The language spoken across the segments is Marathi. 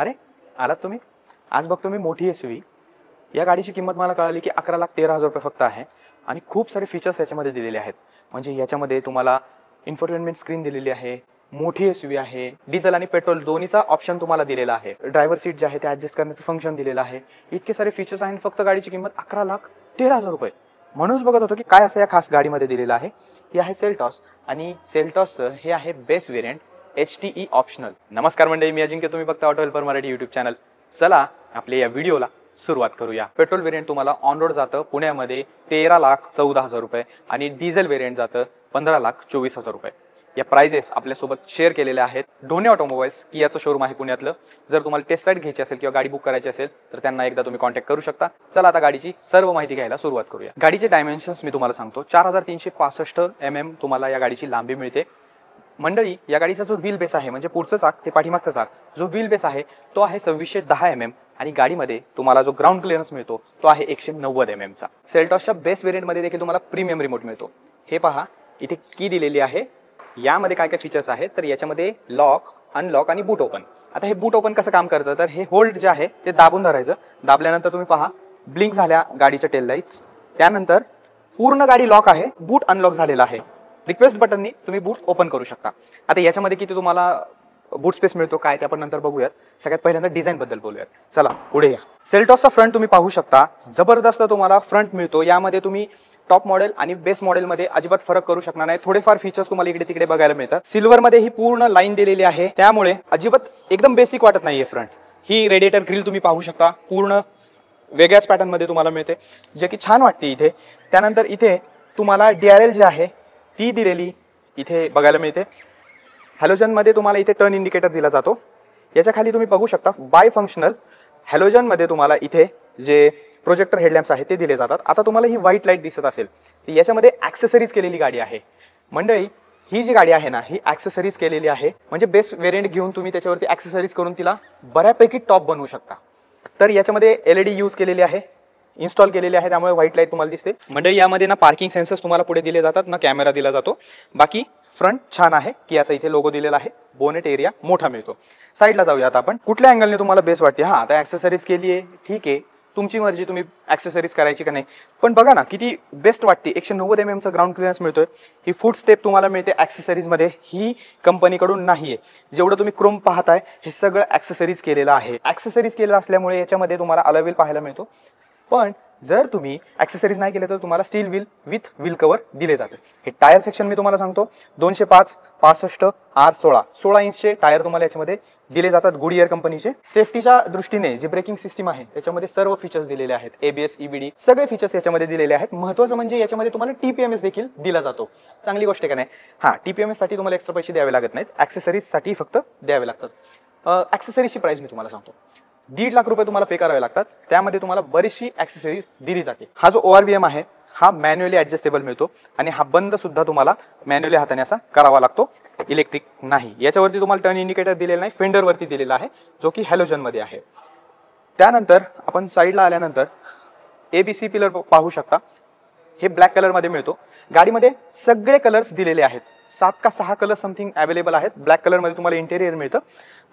अरे आलात तुम्ही? आज बघतो मी मोठी SUV. या गाडीची किंमत मला कळाली की 11,13,000 रुपये फक्त आहे आणि खूप सारे फीचर्स याच्यामध्ये दिलेले आहेत. म्हणजे याच्यामध्ये तुम्हाला इन्फोटेनमेंट स्क्रीन दिलेली आहे, मोठी SUV आहे, डिझेल आणि पेट्रोल दोन्हीचा ऑप्शन तुम्हाला दिलेला आहे, ड्रायव्हर सीट जे आहे ते ॲडजस्ट करण्याचं फंक्शन दिलेलं आहे. इतके सारे फीचर्स आहेत. फक्त गाडीची किंमत 11,13,000 रुपये. म्हणूनच बघत होतो की काय असं या खास गाडीमध्ये दिलेलं आहे. ही आहे सेल्टॉस आणि सेल्टॉसचं हे आहे बेस व्हेरियंट HTE ऑप्शनल. नमस्कार मंडळी, मी अजिंक्य, तुम्ही बघता auto helper Marathi YouTube channel. चला आपल्या या व्हिडिओला सुरुवात करूया. पेट्रोल व्हेरियंट तुम्हाला ऑन रोड जातं पुण्यामध्ये 13,14,000 रुपये आणि डिझेल व्हेरियंट जातं 15,24,000 रुपये. या प्राइजेस आपल्यासोबत शेअर केलेल्या आहेत. डोने ऑटोमोबाईल्स कियाचं शोरूम आहे पुण्यातलं. जर तुम्हाला टेस्ट राईड घ्यायची असेल किंवा गाडी बुक करायची असेल तर त्यांना एकदा तुम्ही कॉन्टॅक्ट करू शकता. चला आता गाडीची सर्व माहिती घ्यायला सुरुवात करूया. गाडीचे डायमेन्शन्स मी तुम्हाला सांगतो. 4,365 mm तुम्हाला या गाडीची लांबी मिळते. मंडळी, या गाडीचा जो व्हील बेस आहे म्हणजे पुढचं चाक ते पाठीमागचं चाक, जो व्हील बेस आहे तो आहे 2610 mm आणि गाडीमध्ये तुम्हाला जो ग्राउंड क्लिअरन्स मिळतो तो आहे 190 mm चा. सेल्टॉसच्या बेस व्हेरियंटमध्ये देखील तुम्हाला प्रीमियम रिमोट मिळतो. हे पहा, इथे की दिलेली आहे. यामध्ये काय काय फीचर्स आहेत तर याच्यामध्ये लॉक, अनलॉक आणि बूट ओपन. आता हे बूट ओपन कसं काम करतं तर हे होल्ड जे आहे ते दाबून धरायचं. दाबल्यानंतर तुम्ही पहा ब्लिंक झाल्या गाडीच्या टेल लाईट्स. त्यानंतर पूर्ण गाडी लॉक आहे, बूट अनलॉक झालेला आहे. रिक्वेस्ट बटननी तुम्ही बूट ओपन करू शकता. आता याच्यामध्ये किती तुम्हाला बूट स्पेस मिळतो काय ते आपण नंतर बघूयात. सगळ्यात पहिल्यांदा डिझाईन बद्दल बोलूयात. चला पुढे या. सेल्टॉसचा फ्रंट तुम्ही पाहू शकता, जबरदस्त तुम्हाला फ्रंट मिळतो. यामध्ये तुम्ही टॉप मॉडेल आणि बेस मॉडेलमध्ये अजिबात फरक करू शकणार नाही. थोडेफार फीचर्स तुम्हाला इकडे तिकडे बघायला मिळतात. सिल्वरमध्ये ही पूर्ण लाईन दिलेली आहे, त्यामुळे अजिबात एकदम बेसिक वाटत नाहीये फ्रंट. ही रेडिएटर ग्रिल तुम्ही पाहू शकता, पूर्ण वेगळ्याच पॅटर्नमध्ये तुम्हाला मिळते, जे की छान वाटते इथे. त्यानंतर इथे तुम्हाला DRL जे आहे ती दिलेली इथे बघायला मिळते. हॅलोजनमध्ये तुम्हाला इथे टर्न इंडिकेटर दिला जातो. याच्या खाली तुम्ही बघू शकता बाय फंक्शनल हॅलोजनमध्ये तुम्हाला इथे जे प्रोजेक्टर हेडलॅम्प्स आहेत ते दिले जातात. आता तुम्हाला ही व्हाईट लाईट दिसत असेल, याच्यामध्ये ॲक्सेसरीज केलेली गाडी आहे. मंडळी, ही जी गाडी आहे ना ही ॲक्सेसरीज केलेली आहे. म्हणजे बेस व्हेरियंट घेऊन तुम्ही त्याच्यावरती ॲक्सेसरीज करून तिला बऱ्यापैकी टॉप बनवू शकता. तर याच्यामध्ये LED यूज केलेली आहे, इन्स्टॉल केलेली आहे, त्यामुळे व्हाईट लाईट तुम्हाला दिसते. मंडळी, यामध्ये ना पार्किंग सेन्सर्स तुम्हाला पुढे दिले जातात ना कॅमेरा दिला जातो. बाकी फ्रंट छान आहे की याचा इथे लोगो दिलेला आहे. बोनेट एरिया मोठा मिळतो. साईडला जाऊया आता आपण. कुठल्या अँगलने तुम्हाला बेस वाटते? हां, आता ॲक्सेसरीज केली आहे, ठीक आहे, तुमची मर्जी, तुम्ही ॲक्सेसरीज करायची का नाही. पण बघा ना किती बेस्ट वाटते. 190 mm चा ग्राउंड क्लिअरन्स मिळतोय. ही फूट स्टेप तुम्हाला मिळते ॲक्सेसरीजमध्ये, ही कंपनीकडून नाही आहे. जेवढं तुम्ही क्रोम पाहताय हे सगळं ॲक्सेसरीज केलेलं आहे. ॲक्सेसरीज केलेलं असल्यामुळे याच्यामध्ये तुम्हाला अलॉय व्हील पाहायला मिळतो. पण जर तुम्ही ॲक्सेसरीज नाही केले तर तुम्हाला steel wheel with wheel cover दिले जाते. हे टायर सेक्शन मी तुम्हाला सांगतो, 205, 65, R16 16 इंचचे टायर तुम्हाला याच्यामध्ये दिले जातात गुडइयर कंपनीचे. सेफ्टीच्या दृष्टीने जी ब्रेकिंग सिस्टीम आहे त्याच्यामध्ये सर्व फीचर्स दिलेले आहेत. ABS, EBD सगळे फीचर्स याच्यामध्ये दिलेले आहेत. महत्त्वाचं म्हणजे याच्यामध्ये तुम्हाला TPMS देखील दिला जातो. चांगली गोष्ट का नाही? हां, TPMS साठी तुम्हाला एक्स्ट्रा पैसे द्यावे लागत नाहीत, ॲक्सेसरीजसाठी फक्त द्यावे लागतात. ॲक्सेसरीजची प्राइस मी तुम्हाला सांगतो, 1.5 लाख रुपये तुम्हाला पे करावे लागतात. त्यामध्ये तुम्हाला बरीचशी ॲक्सेसरीज दिली जाते. हा जो ORVM आहे हा मॅन्युअली ॲडजस्टेबल मिळतो आणि हा बंद सुद्धा तुम्हाला मॅन्युअली हाताने असा करावा लागतो, इलेक्ट्रिक नाही. याच्यावरती तुम्हाला टर्न इंडिकेटर दिलेला नाही, फेंडरवरती दिलेला आहे, जो की हॅलोजनमध्ये आहे. त्यानंतर आपण साईडला आल्यानंतर ABC पिलर पाहू शकता. हे ब्लॅक कलरमध्ये मिळतो. गाडीमध्ये सगळे कलर्स दिलेले आहेत. 7 का 6 कलर्स समथिंग अवेलेबल आहेत. ब्लॅक कलरमध्ये तुम्हाला इंटेरियर मिळतं,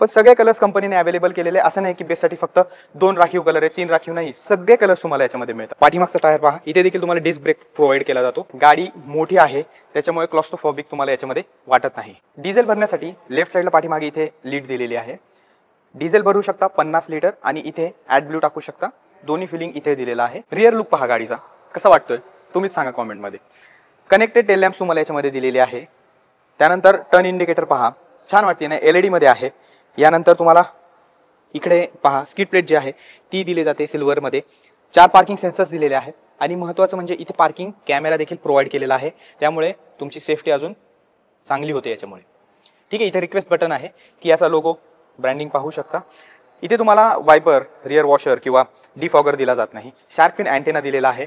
पण सगळे कलर्स कंपनीने अवेलेबल केलेले. असं नाही की बेससाठी फक्त 2 राखीव कलर आहेत, 3 राखीव नाही, सगळे कलर्स तुम्हाला याच्यामध्ये मिळतात. पाठीमागचा टायर पहा, इथे देखील तुम्हाला डिस्क ब्रेक प्रोव्हाइड केला जातो. गाडी मोठी आहे त्याच्यामुळे क्लॉस्ट्रोफोबिक तुम्हाला याच्यामध्ये वाटत नाही. डिझेल भरण्यासाठी लेफ्ट साईडला पाठीमागे इथे लीड दिलेली आहे. डिझेल भरू शकता 50 लिटर आणि इथे ॲड ब्लू टाकू शकता. दोन्ही फिलिंग इथे दिलेला आहे. रिअर लुक पहा गाडीचा कसा वाटतोय तुम्हीच सांगा कॉमेंटमध्ये. कनेक्टेड टेल लॅम्प्स तुम्हाला याच्यामध्ये दिलेले आहे. त्यानंतर टर्न इंडिकेटर पहा, छान वाटते ना, LED मध्ये आहे. यानंतर तुम्हाला इकडे पहा स्किड प्लेट जी आहे ती दिली जाते सिल्वरमध्ये. 4 पार्किंग सेन्सर्स दिलेले आहेत आणि महत्त्वाचं म्हणजे इथे पार्किंग कॅमेरा देखील प्रोव्हाइड केलेला आहे, त्यामुळे तुमची सेफ्टी अजून चांगली होते याच्यामुळे. ठीक आहे, इथे रिक्वेस्ट बटन आहे की याचा लोगो ब्रँडिंग पाहू शकता. इथे तुम्हाला वायपर, रिअर वॉशर किंवा डिफॉगर दिला जात नाही. शार्क फिन अँटेना दिलेला आहे.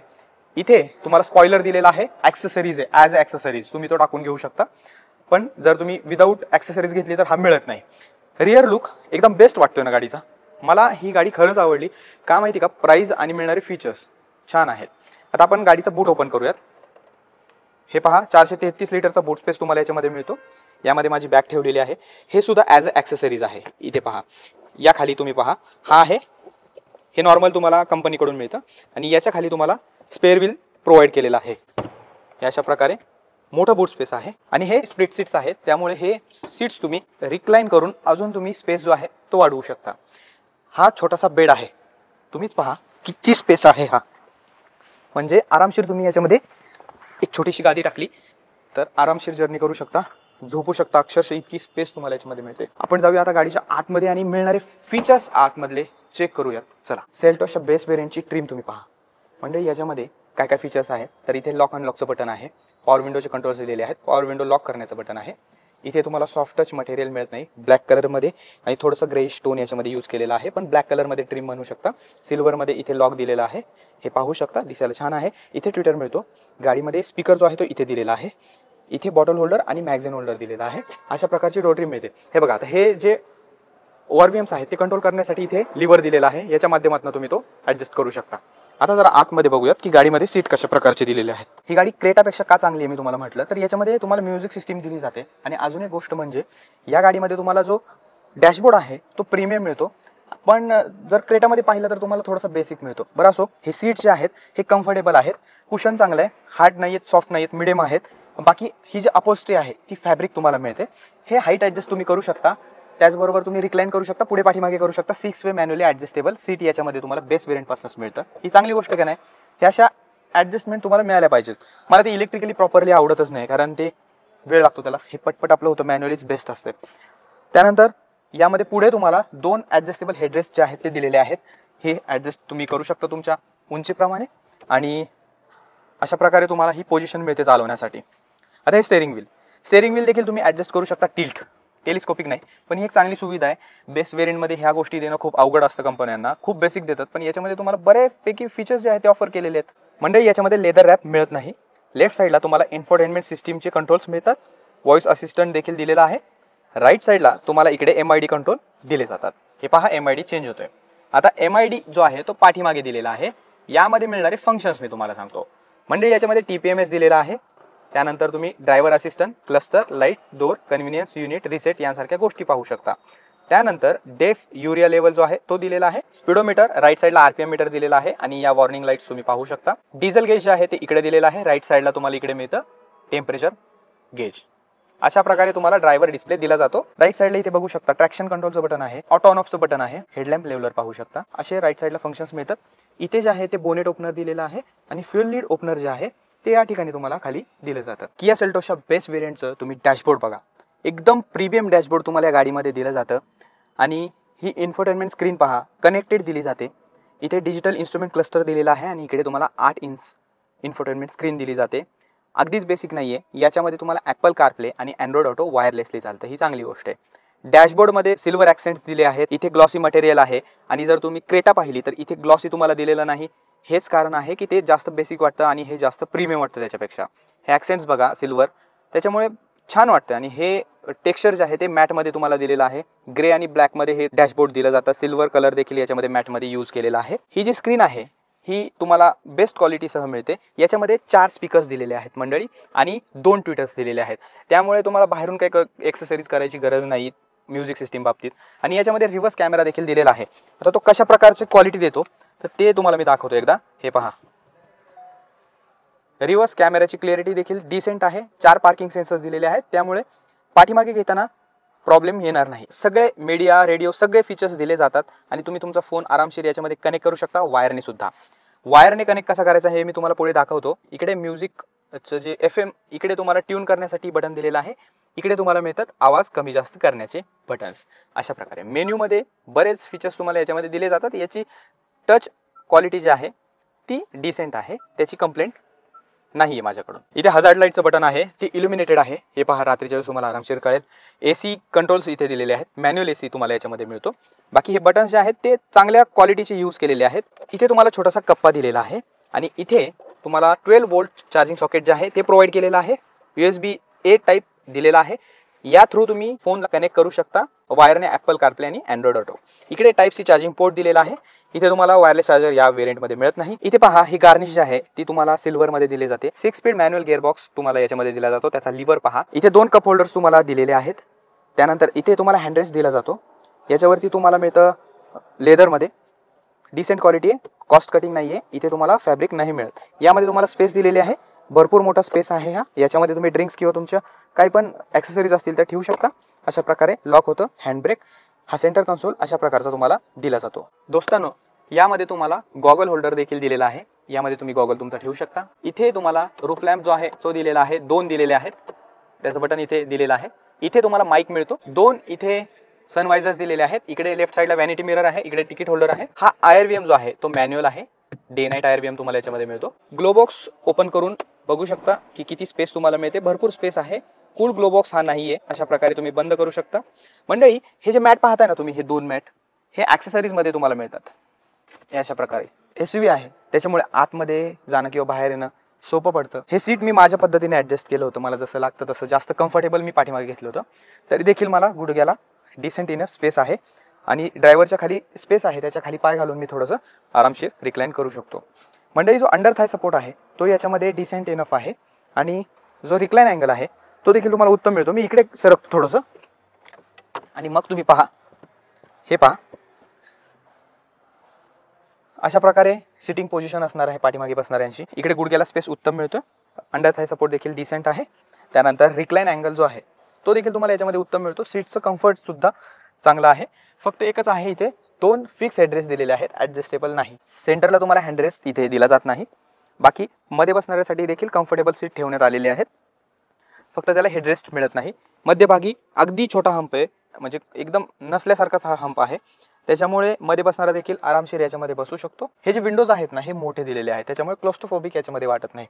इथे तुम्हाला स्पॉइलर दिलेला आहे, ॲक्सेसरीज आहे, ॲज ॲक्सेसरीज तुम्ही तो टाकून घेऊ शकता. पण जर तुम्ही विदाऊट ॲक्सेसरीज घेतली तर हा मिळत नाही. रिअर लुक एकदम बेस्ट वाटतोय ना गाडीचा. मला ही गाडी खरंच आवडली. का माहिती का? प्राइस आणि मिळणारे फीचर्स छान आहेत. आता आपण गाडीचा बूट ओपन करूयात. हे पहा 433 लिटरचा बूट स्पेस तुम्हाला याच्यामध्ये मिळतो. यामध्ये माझी बॅग ठेवलेली आहे. हे सुद्धा ॲज अ ॲक्सेसरीज आहे. इथे पहा या खाली तुम्ही पहा, हा आहे, हे नॉर्मल तुम्हाला कंपनीकडून मिळतं आणि याच्या खाली तुम्हाला स्पेअर व्हील प्रोव्हाइड केलेला आहे. हे अशा प्रकारे मोठं बूट स्पेस आहे आणि हे स्प्लिट सीट्स आहेत, त्यामुळे हे सीट्स तुम्ही रिक्लाइन करून अजून तुम्ही स्पेस जो आहे तो वाढवू शकता. हा छोटासा बेड आहे, तुम्हीच पहा किती स्पेस आहे हा. म्हणजे आरामशीर तुम्ही याच्यामध्ये एक छोटीशी गादी टाकली तर आरामशीर जर्नी करू शकता, झोपू शकता. अक्षरशः इतकी स्पेस तुम्हाला याच्यामध्ये मिळते. आपण जाऊया आता गाडीच्या आतमध्ये आणि मिळणारे फीचर्स आतमधले चेक करूयात. चला, सेल्टॉसच्या बेस वेरियंटची ट्रिम तुम्ही पहा. म्हणजे याच्यामध्ये काय काय फीचर्स आहेत तर इथे लॉक अनलॉकचं बटन आहे, पॉवर विंडोचे कंट्रोल्स दिलेले आहेत, पॉवर विंडो लॉक करण्याचं बटन आहे. इथे तुम्हाला सॉफ्ट टच मटेरियल मिळत नाही, ब्लॅक कलरमध्ये आणि थोडंसं ग्रे स्टोन याच्यामध्ये यूज केलेलं आहे, पण ब्लॅक कलरमध्ये ट्रिम म्हणू शकता. सिल्वरमध्ये इथे लॉक दिलेला आहे, हे पाहू शकता, दिसायला छान आहे. इथे ट्विटर मिळतो. गाडीमध्ये स्पीकर जो आहे तो इथे दिलेला आहे. इथे बॉटल होल्डर आणि मॅगझिन होल्डर दिलेला आहे. अशा प्रकारची डोर ट्रिम मिळते. हे बघा, आता हे जे ORVMs आहेत ते कंट्रोल करण्यासाठी इथे लिव्हर दिलेला आहे, याच्या माध्यमातून तुम्ही तो ॲडजस्ट करू शकता. आता जरा आतमध्ये बघूयात की गाडीमध्ये सीट कशा प्रकारचे दिलेले आहेत. ही गाडी क्रेटापेक्षा का चांगली आहे मी तुम्हाला म्हटलं तर याच्यामध्ये तुम्हाला म्युझिक सिस्टीम दिली जाते आणि अजून एक गोष्ट म्हणजे या गाडीमध्ये तुम्हाला जो डॅशबोर्ड आहे तो प्रीमियम मिळतो, पण जर क्रेटामध्ये पाहिलं तर तुम्हाला थोडासा बेसिक मिळतो. बरं असो, हे सीट्स जे आहेत हे कम्फर्टेबल आहेत, कुशन चांगलं आहे, हार्ड नाही आहेत, सॉफ्ट नाही आहेत, मिडियम आहेत. बाकी ही जी अपॉल्स्ट्री आहे ती फॅब्रिक तुम्हाला मिळते. हे हाईट ॲडजस्ट तुम्ही करू शकता, त्याचबरोबर तुम्ही रिक्लाइन करू शकता, पुढे पाठीमागे करू शकता. 6 वे मॅन्युअली ॲडजस्टेबल सीट याच्यामध्ये तुम्हाला बेस वेरियंटपासूनच मिळतं. ही चांगली गोष्ट का नाही, ह्या अशा ॲडजस्टमेंट तुम्हाला मिळाल्या पाहिजेत. मला ते इलेक्ट्रिकली प्रॉपरली आवडतच नाही, कारण ते वेळ लागतो त्याला. हे पटपट आपलं होतं, मॅन्युअलीच बेस्ट असते. त्यानंतर यामध्ये पुढे तुम्हाला 2 ॲडजस्टेबल हेडरेस्ट जे आहेत ते दिलेले आहेत. हे ॲडजस्ट तुम्ही करू शकता तुमच्या उंचीप्रमाणे आणि अशा प्रकारे तुम्हाला ही पोझिशन मिळते चालवण्यासाठी. आता हे स्टेअरिंग व्हील देखील तुम्ही ॲडजस्ट करू शकता. टेलिस्कोपिक नाही, पण ही एक चांगली सुविधा आहे. बेस वेरियंटमध्ये ह्या गोष्टी देणं खूप अवघड असतं कंपन्यांना, खूप बेसिक देतात, पण याच्यामध्ये तुम्हाला बऱ्यापैकी फीचर्स जे आहेत ते ऑफर केलेले आहेत. म्हणजे याच्यामध्ये लेदर रॅप मिळत नाही. लेफ्ट साईडला तुम्हाला इन्फोटेनमेंट सिस्टीमचे कंट्रोल्स मिळतात, व्हॉइस असिस्टंट देखील दिलेला आहे. राईट साईडला तुम्हाला इकडे MID कंट्रोल दिले जातात. हे पहा, MID चेंज होतोय. आता MID जो आहे तो पाठीमागे दिलेला आहे. यामध्ये मिळणारे फंक्शन्स मी तुम्हाला सांगतो. म्हणजे याच्यामध्ये TPMS दिलेला आहे, त्यानंतर तुम्ही driver assistant, cluster, light, door, convenience unit, reset यांसारख्या गोष्टी पाहू शकता. त्यानंतर डेफ युरिया लेवल जो आहे तो दिलेला आहे. स्पीडोमीटर राईट साईडला RPM मीटर दिलेला आहे आणि या वॉर्निंग लाईट्स तुम्ही पाहू शकता. डिझेल गेज जे आहे ते इकडे दिलेलं आहे. राईट साईडला तुम्हाला इकडे मिळतं टेम्परेचर गेज. अशा प्रकारे तुम्हाला ड्रायव्हर डिस्प्ले दिला जातो. राईट साईडला इथे बघू शकता ट्रॅक्शन कंट्रोलचं बटन आहे, ऑटो ऑन ऑफचं बटन आहे, हेडलॅम्प लेवलर पाहू शकता. असे राईट साईडला फंक्शन्स मिळतात. इथे जे आहे ते बोनेट ओपनर दिलेलं आहे आणि फ्युएल लीड ओपनर जे आहे ते या ठिकाणी तुम्हाला खाली दिलं जातं. किया सेल्टोसच्या बेस वेरियंटचं तुम्ही डॅशबोर्ड बघा, एकदम प्रीमियम डॅशबोर्ड तुम्हाला या गाडीमध्ये दिलं जातं आणि ही इन्फोटेनमेंट स्क्रीन पहा, कनेक्टेड दिली जाते. इथे डिजिटल इन्स्ट्रुमेंट क्लस्टर दिलेला आहे आणि इकडे तुम्हाला 8 इंच इन्फोटेनमेंट स्क्रीन दिली जाते. अगदीच बेसिक नाही आहे, याच्यामध्ये तुम्हाला ॲपल कारप्ले आणि अँड्रॉइड ऑटो वायरलेसली चालतं, ही चांगली गोष्ट आहे. डॅशबोर्डमध्ये सिल्वर ॲक्सेंट्स दिले आहेत. इथे ग्लॉसी मटेरियल आहे आणि जर तुम्ही क्रेटा पाहिली तर इथे ग्लॉसी तुम्हाला दिलेलं नाही. हेच कारण आहे की ते जास्त बेसिक वाटतं आणि हे जास्त प्रीमियम वाटतं त्याच्यापेक्षा. हे ॲक्सेंट्स बघा सिल्वर, त्याच्यामुळे छान वाटतं आणि हे टेक्स्चर जे आहे ते मॅटमध्ये तुम्हाला दिलेलं आहे. ग्रे आणि ब्लॅकमध्ये हे डॅशबोर्ड दिलं जातं. सिल्वर कलर देखील याच्यामध्ये मॅटमध्ये यूज केलेला आहे. ही जी स्क्रीन आहे ही तुम्हाला बेस्ट क्वालिटीसह मिळते. याच्यामध्ये 4 स्पीकर्स दिलेले आहेत मंडळी आणि 2 ट्विटर्स दिलेले आहेत, त्यामुळे तुम्हाला बाहेरून काही एक्सेसरीज करायची गरज नाही म्युझिक सिस्टीम बाबतीत. आणि याच्यामध्ये रिव्हर्स कॅमेरा देखील दिलेला आहे. आता तो कशा प्रकारचे क्वालिटी देतो तर ते तुम्हाला मी दाखवतो एकदा. हे पहा, रिव्हर्स कॅमेराची क्लिअरिटी देखील डिसेंट आहे. 4 पार्किंग सेन्सर्स दिलेले आहेत, त्यामुळे पाठीमागे घेताना प्रॉब्लेम येणार नाही. सगळे मीडिया, रेडिओ सगळे फीचर्स दिले जातात आणि तुम्ही तुमचा फोन आरामशीर याच्यामध्ये कनेक्ट करू शकता वायरने सुद्धा. वायरने कनेक्ट कसा करायचा हे मी तुम्हाला पुढे दाखवतो. इकडे म्युझिकचं जे FM इकडे तुम्हाला ट्यून करण्यासाठी बटन दिलेलं आहे. इकडे तुम्हाला मिळतात आवाज कमी जास्त करण्याचे बटन्स. अशा प्रकारे मेन्यूमध्ये बरेच फीचर्स तुम्हाला याच्यामध्ये दिले जातात. याची टच क्वालिटी जी आहे ती डिसेंट आहे, त्याची कंप्लेंट नाही आहे माझ्याकडून. इथे हजार्ड लाईटचं बटन आहे, ते इल्युमिनेटेड आहे. हे पहा, रात्रीच्या वेळेस तुम्हाला आरामशीर कळेल. AC कंट्रोल्स इथे दिलेले आहेत, मॅन्युअल AC तुम्हाला याच्यामध्ये मिळतो. बाकी हे बटन्स जे आहेत ते चांगल्या क्वालिटीचे यूज केलेले आहेत. इथे तुम्हाला छोटासा कप्पा दिलेला आहे आणि इथे तुम्हाला 12 वोल्ट चार्जिंग सॉकेट जे आहे ते प्रोव्हाइड केलेलं आहे. USB A टाईप दिलेला आहे. या थ्रू तुम्ही फोनला कनेक्ट करू शकता वायरने ॲपल कारप्ले आणि अँड्रॉइड ऑटो. इकडे टाईप C चार्जिंग पोर्ट दिलेला आहे. इथे तुम्हाला वायरलेस चार्जर या व्हेरियंटमध्ये मिळत नाही. इथे पहा, ही गार्निश जी आहे ती तुम्हाला सिल्वरमध्ये दिली जाते. 6 स्पीड मॅन्युअल गिअरबॉक्स तुम्हाला याच्यामध्ये दिला जातो. त्याचा लिव्हर पहा. इथे 2 कप होल्डर्स तुम्हाला दिलेले आहेत. त्यानंतर इथे तुम्हाला हँडरेस्ट दिला जातो. याच्यावरती तुम्हाला मिळतं लेदरमध्ये, डिसेंट क्वालिटी आहे, कॉस्ट कटिंग नाही आहे, इथे तुम्हाला फॅब्रिक नाही मिळत. यामध्ये तुम्हाला स्पेस दिलेली आहे, भरपूर मोठा स्पेस आहे हा. याच्यामध्ये तुम्ही ड्रिंक्स किंवा तुमच्या काही पण ॲक्सेसरीज असतील तर ठेवू शकता. अशा प्रकारे लॉक होतं. हँडब्रेक, हा सेंटर कन्सोल अशा प्रकारचा तुम्हाला दिला जातो. दोस्तांनो, यामध्ये तुम्हाला गॉगल होल्डर देखील दिलेला आहे. यामध्ये तुम्ही गॉगल तुमचा ठेवू शकता. इथे तुम्हाला रूफ लॅम्प जो आहे तो दिलेला आहे, 2 दिलेले आहेत. त्याचं बटन इथे दिलेलं आहे. इथे तुम्हाला माईक मिळतो, 2 इथे सनवायझर्स दिलेले आहेत. इकडे लेफ्ट साईडला व्हॅनिटी मिरर आहे, इकडे तिकीट होल्डर आहे. हा IRVM जो आहे तो मॅन्युअल आहे, डे नाईट IRVM तुम्हाला याच्यामध्ये मिळतो. ग्लोबॉक्स ओपन करून बघू शकता की किती स्पेस तुम्हाला मिळते. भरपूर स्पेस आहे. कूल ग्लोबॉक्स हा नाहीये. अशा प्रकारे तुम्ही बंद करू शकता. मंडळी, हे जे मॅट पाहताय ना तुम्ही, हे 2 मॅट हे ॲक्सेसरीज मध्ये तुम्हाला मिळतात. अशा प्रकारे SUV आहे, त्याच्यामुळे आतमध्ये जाणं किंवा बाहेर येणं सोपं पडतं. हे सीट मी माझ्या पद्धतीने ॲडजस्ट केलं होतं, मला जसं लागतं तसं. जास्त कम्फर्टेबल मी पाठीमागे घेतलं होतं, तरी देखील मला गुडघ्याला डिसेंट इनफ स्पेस आहे. आणि ड्रायव्हरच्या खाली स्पेस आहे, त्याच्या खाली पाय घालून मी थोडंसं आरामशीर रिक्लाइन करू शकतो. मंडळी, जो अंडर थाय सपोर्ट आहे तो याच्यामध्ये डिसेंट इनफ आहे. आणि जो रिक्लाइन अँगल आहे तो देखील तुम्हाला उत्तम मिळतो. मी इकडे सरकतो थोडंसं, आणि मग तुम्ही पहा, हे पहा, अशा प्रकारे सिटिंग पोझिशन असणार आहे पाठीमागे बसणाऱ्यांची. इकडे गुडघ्याला स्पेस उत्तम मिळतो. अंडर थाय सपोर्ट देखील डिसेंट आहे. त्यानंतर रिक्लाइन अँगल जो आहे तो देखील तुम्हाला याच्यामध्ये उत्तम मिळतो. सीटचं कम्फर्ट सुद्धा चांगलं आहे. फक्त एकच आहे, इथे 2 फिक्स हेडरेस्ट दिलेले आहेत, ॲडजस्टेबल नाही. सेंटरला तुम्हाला हँडरेस्ट इथे दिला जात नाही. बाकी मध्ये बसणाऱ्यासाठी देखील कम्फर्टेबल सीट ठेवण्यात आलेले आहेत, फक्त त्याला हेडरेस्ट मिळत नाही. मध्यभागी अगदी छोटा हंप आहे, म्हणजे एकदम नसल्यासारखाच हा हंप आहे. त्याच्यामुळे मध्ये बसणारा देखील आरामशीर याच्यामध्ये बसू शकतो. हे जे विंडोज आहेत ना, हे मोठे दिलेले आहेत, त्याच्यामुळे क्लोस्ट्रोफोबिक याच्यामध्ये वाटत नाही.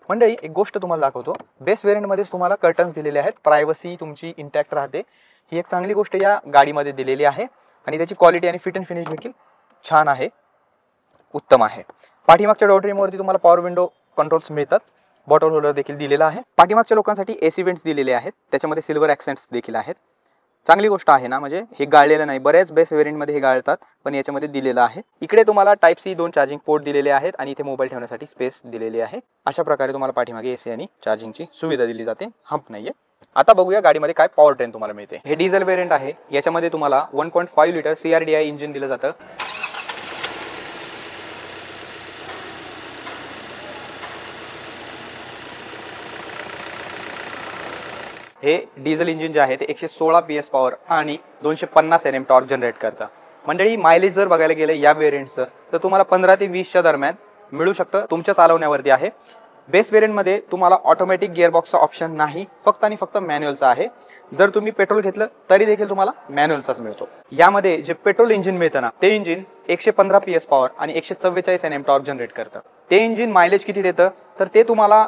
मंडळी, एक गोष्ट तुम्हाला दाखवतो. बेस वेरियंटमध्येच तुम्हाला कर्टन्स दिलेले आहेत. प्रायव्हसी तुमची इंटॅक्ट राहते, ही एक चांगली गोष्ट या गाडीमध्ये दिलेली आहे. आणि त्याची क्वालिटी आणि फिट अँड फिनिश देखील छान आहे, उत्तम आहे. पाठीमागच्या डोअर ट्रिमवरती तुम्हाला पॉवर विंडो कंट्रोल्स मिळतात. बॉटल होल्डर देखील दिलेला आहे. पाठीमागच्या लोकांसाठी AC वेंट्स दिलेले आहेत, त्याच्यामध्ये सिल्वर ॲक्सेंट्स देखील आहेत. चांगली गोष्ट आहे ना, म्हणजे हे गाळलेलं नाही. बऱ्याच बेस वेरियंटमध्ये हे गाळतात, पण याच्यामध्ये दिलेलं आहे. इकडे तुम्हाला Type-C 2 चार्जिंग पोर्ट दिलेले आहेत आणि इथे मोबाईल ठेवण्यासाठी स्पेस दिलेली आहे. अशा प्रकारे तुम्हाला पाठीमागे AC आणि चार्जिंगची सुविधा दिली जाते, हंप नाहीये. आता बघूया गाडीमध्ये काय पॉवर ट्रेन तुम्हाला मिळते. हे डिझेल वेरियंट आहे. याच्यामध्ये तुम्हाला 1.5 लिटर CRDI इंजिन दिलं जातं. हे डिझेल इंजिन जे आहे ते 116 PS पॉवर आणि 250 Nm टॉर्क जनरेट करतं. मंडळी, मायलेज जर बघायला गेलं या वेरियंटचं तर तुम्हाला 15 ते 20च्या दरम्यान मिळू शकतं, तुमच्या चालवण्यावरती आहे. बेस वेरियंटमध्ये तुम्हाला ऑटोमॅटिक गिअरबॉक्सचा ऑप्शन नाही, फक्त आणि फक्त मॅन्युअलचा आहे. जर तुम्ही पेट्रोल घेतलं तरी देखील तुम्हाला मॅन्युअलचाच मिळतो. यामध्ये जे पेट्रोल इंजिन मिळतं ना, ते इंजिन 115 PS पॉवर आणि 144 Nm टॉर्क जनरेट करतं. ते इंजिन मायलेज किती देतं तर ते तुम्हाला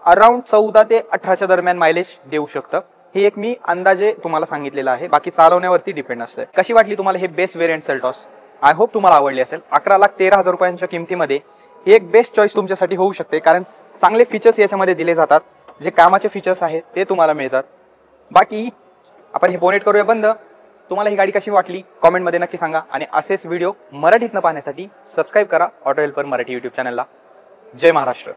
अराउंड 14 ते 18च्या दरम्यान मायलेज देऊ शकतं. हे एक मी अंदाजे तुम्हाला सांगितलेलं आहे, बाकी चालवण्यावरती डिपेंड असतं. कशी वाटली तुम्हाला हे base variant Seltos? I hope तुम्हाला आवडली असेल. 11,13,000 रुपयांच्या किमतीमध्ये ही एक बेस्ट चॉईस तुमच्यासाठी होऊ शकते, कारण चांगले फीचर्स याच्यामध्ये दिले जातात. जे कामाचे फीचर्स आहेत ते तुम्हाला मिळतात. बाकी आपण हे बोनेट करूया बंद. तुम्हाला ही गाडी कशी वाटली कॉमेंटमध्ये नक्की सांगा. आणि असेच व्हिडिओ मराठीतनं पाहण्यासाठी सबस्क्राईब करा ऑटो हेल्पर मराठी यूट्यूब चॅनलला. जय महाराष्ट्र.